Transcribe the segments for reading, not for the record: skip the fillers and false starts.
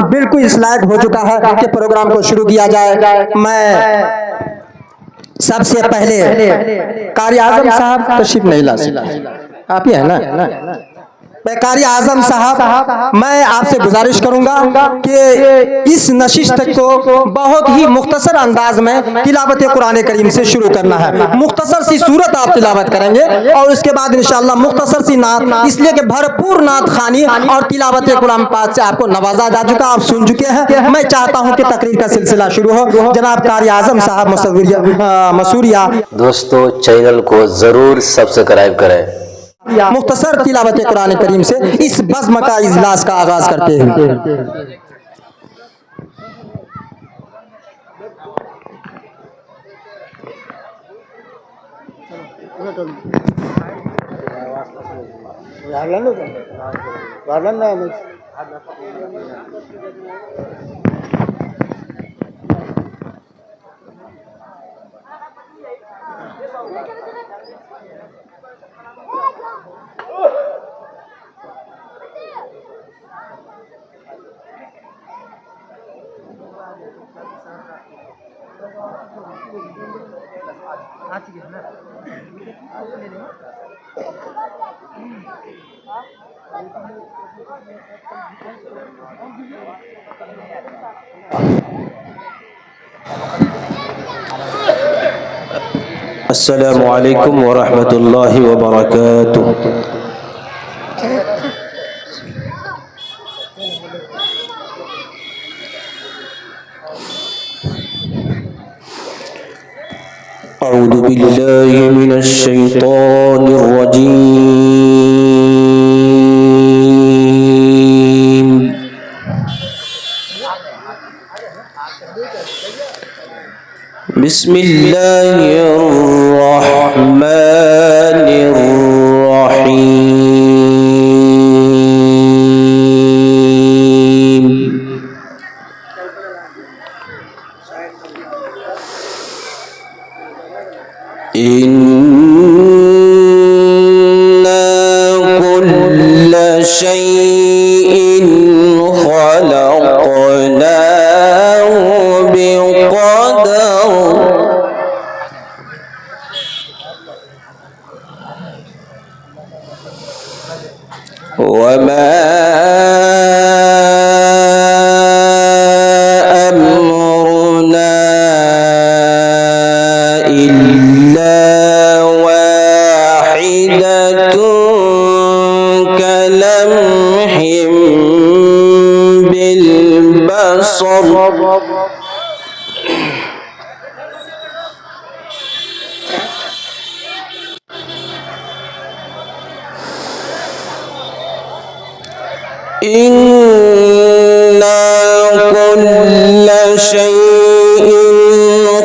बिल्कुल इस लायक हो चुका है कि प्रोग्राम को शुरू किया जाए। मैं सबसे पहले कारी आजम साहब तशरीफ नहीं ला सकते, आप ही है ना, कारी आजम साहब, मैं आपसे गुजारिश करूंगा कि इस नशिस्त को बहुत ही मुख्तसर अंदाज में तिलावत कुरान करीम से शुरू करना है। मुख्तसर सी सूरत आप तिलावत करेंगे और उसके बाद इंशाअल्लाह मुख्तसर सी नात, इसलिए कि भरपूर नात खानी और तिलावत कुरान पाक से आपको नवाजा जा चुका, आप सुन चुके हैं। मैं चाहता हूं कि तकरीर का सिलसिला शुरू हो। जनाब कारी आजम साहब मसूरिया। दोस्तों चैनल को जरूर सब्सक्राइब करें। मुख्तसर तिलावत कुरान करीम से इस बज़्म का इजलास का आगाज करते हैं। अस्सलामु अलैकुम व रहमतुल्लाहि व बरकातुहू। अऊज़ु बिल्लाहि मिनश शैतानिर रजीम। बिस्मिल्लाहिर रहमानिर रहीम। इन्ना कुल्ला शैइन खलक़नाहु बिक़दर। वमा अम्रुना इल्ला वाहिदतुन कलम्हिम बिलबसर। इन्ना कुल्ला शैइन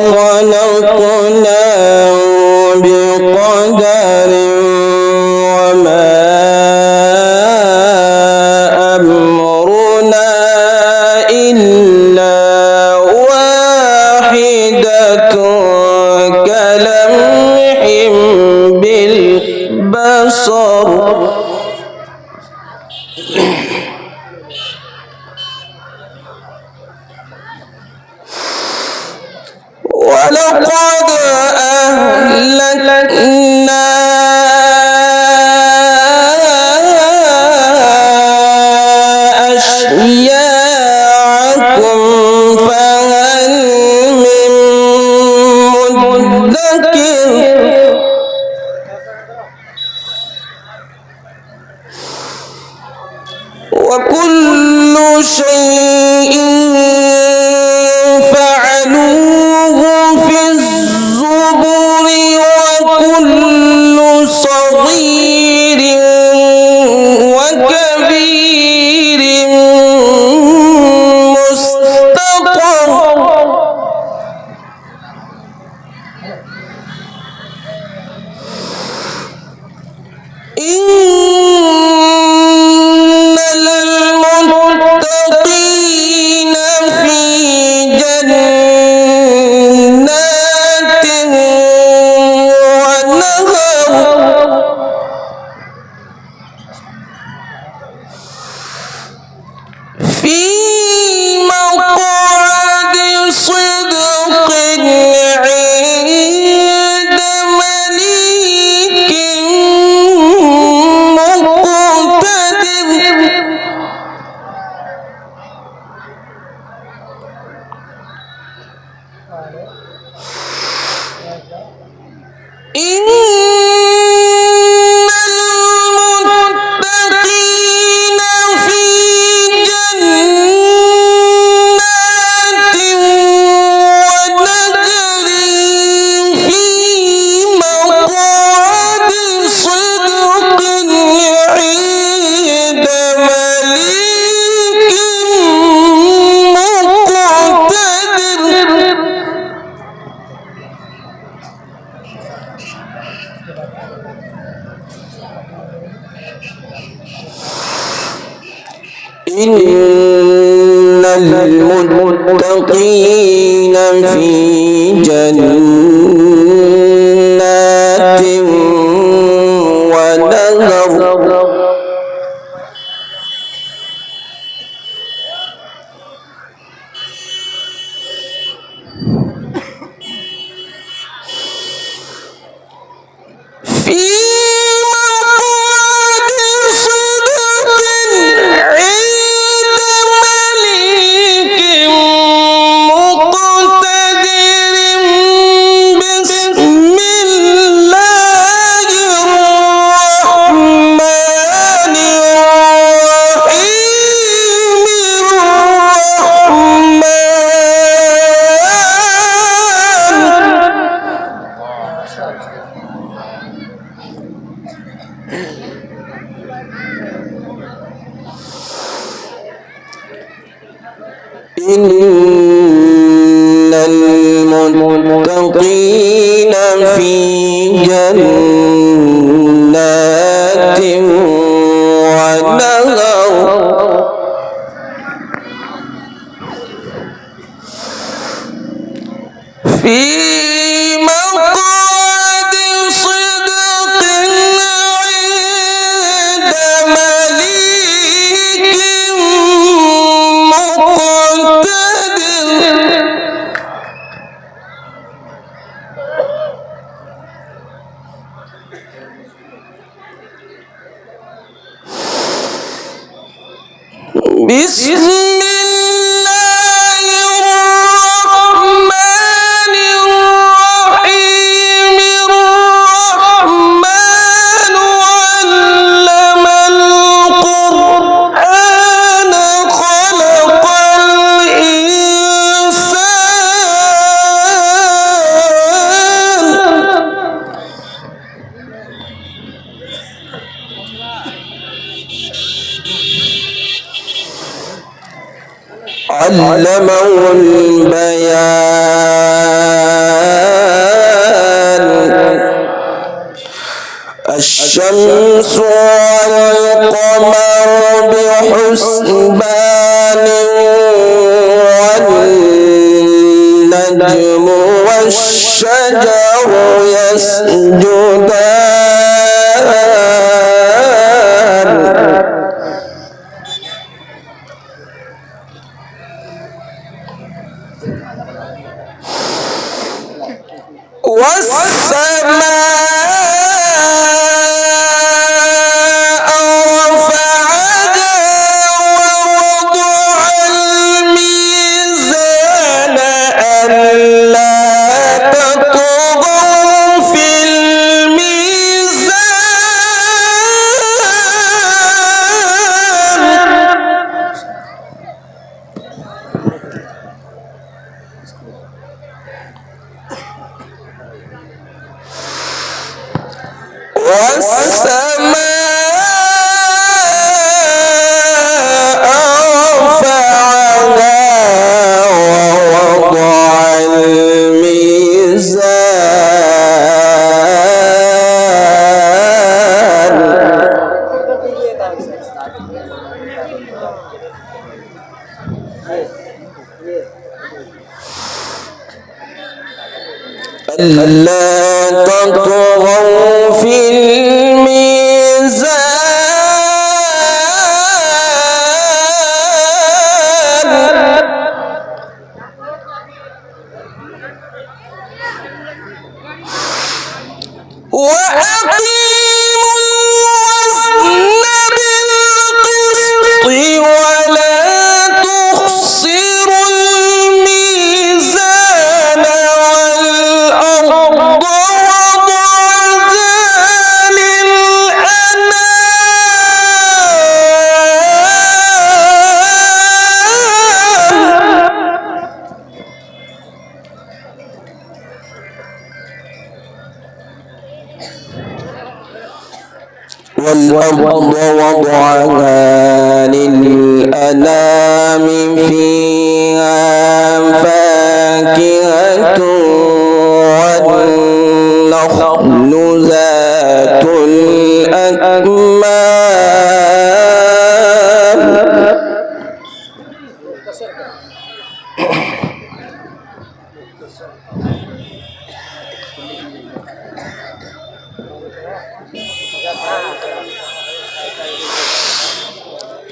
खलक़नाहु बिक़दरिन वमा अम्रुना इल्ला वाहिदतुन कलम्हिम बिलबसर। إن المتقين في جنات ونهر في مقعد صدق عند مليك مقتدر. إن المتقين في جنات ونهر في مقعد صدق عند مليك مقتدر. بسم الله الرحمن إن المتقين في جنات ونهر في مقعد صدق عند مليك مقتدر. بسم الله الرحمن الرحيم. الرحمن علم القرآن خلق الإنسان علمه البيان. الشمس والقمر بحسبان والنجم والشجر يسجدان. والسماء رفعها ووضع الميزان ألا تطغوا في ألا تطغوا في الميزان وأقيموا الوزن بالقسط ولا تخسروا الميزان والأرض وضعها للأنام فيها فاكهة والنخل ذات الأكمام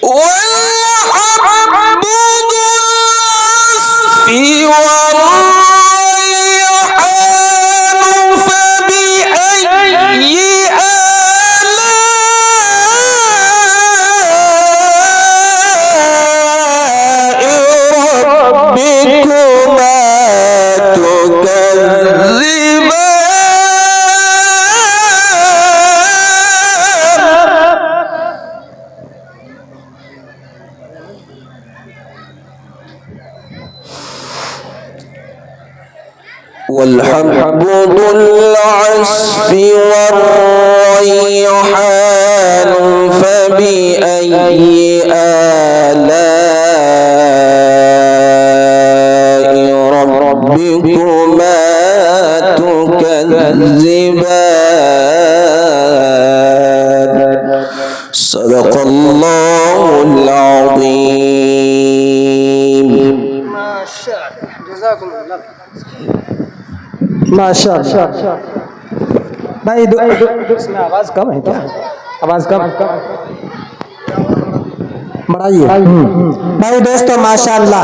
والحب والريحان فبأي آلاء ربكما والحب ذو العصف والريحان فبأي آلاء ربكما تكذبان صدق الله العظيم माशाअल्लाह भाई इसमें आवाज कम है क्या? आवाज कम बढ़ाइए। भाई दोस्तों माशाअल्लाह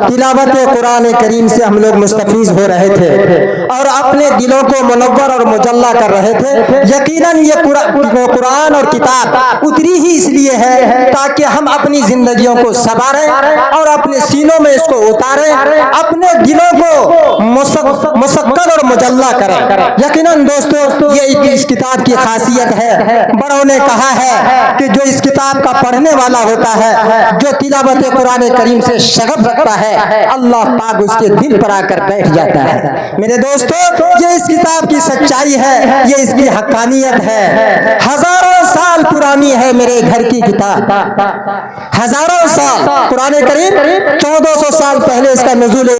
तिलावत कुरान करीम से हम लोग मुस्तफीज हो रहे थे और अपने दिलों को मुनव्वर और मुजल्ला कर रहे थे। यकीनन ये कुरान और किताब उतरी ही इसलिए है ताकि हम अपनी जिंदगियों को संवारें और अपने सीनों में इसको उतारें, अपने दिलों को मुसक्कर और मुजल्ला करें। यकीनन दोस्तों ये इस किताब की खासियत है। बड़ों ने कहा है कि जो इस किताब का पढ़ने वाला होता है, जो तिलावत कुरान करीम से शगफ रखता है, अल्लाह पाक उसके दिल पर आकर बैठ जाता है। मेरे दोस्तों ये इस किताब की सच्चाई है, ये इसकी हक्कानियत है। हजारों साल पुरानी है मेरे घर की किताब, हजारों साल। कुरान करीम 1400 साल पहले इसका नुज़ूल